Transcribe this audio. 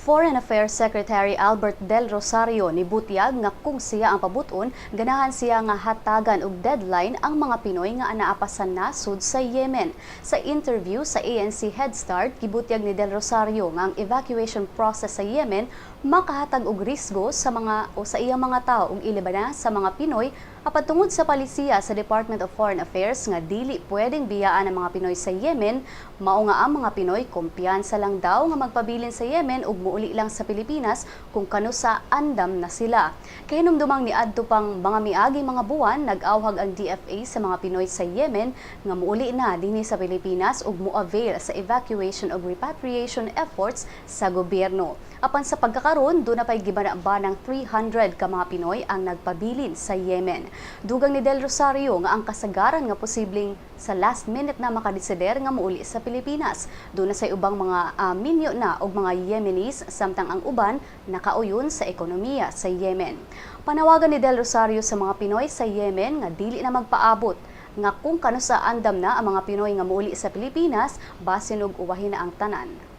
Foreign Affairs Secretary Albert Del Rosario nibutyag nga kung siya ang pabuton, ganahan siya nga hatagan og deadline ang mga Pinoy nga anaapasan nasud sa Yemen. Sa interview sa ANC Head Start, gibutyag ni Del Rosario nga ang evacuation process sa Yemen makahatag og risgo sa iyang mga tao ug ilibana sa mga Pinoy apan tungod sa palisiya sa Department of Foreign Affairs nga dili pwedeng biyaan ang mga Pinoy sa Yemen, mao nga ang mga Pinoy kumpiyansa lang daw nga magpabilin sa Yemen ug muuli lang sa Pilipinas kung kano sa andam na sila. Kay hinumdumang niadto pang mga miagi mga buwan, nag-awhag ang DFA sa mga Pinoy sa Yemen nga muuli na dinhi sa Pilipinas ug mo-avail sa evacuation ug repatriation efforts sa gobyerno. Apan sa pagkakaroon, doon na pa'y gibana ng 300 ka mga Pinoy ang nagpabilin sa Yemen. Dugang ni Del Rosario nga ang kasagaran nga posibleng sa last minute na makadesider nga muuli sa Pilipinas. Doon na sa ubang mga minyo na og mga Yemenis samtang ang uban nakauyon sa ekonomiya sa Yemen. Panawagan ni Del Rosario sa mga Pinoy sa Yemen nga dili na magpaabot nga kung kano sa andam na ang mga Pinoy nga muuli sa Pilipinas basin og uwahin na ang tanan.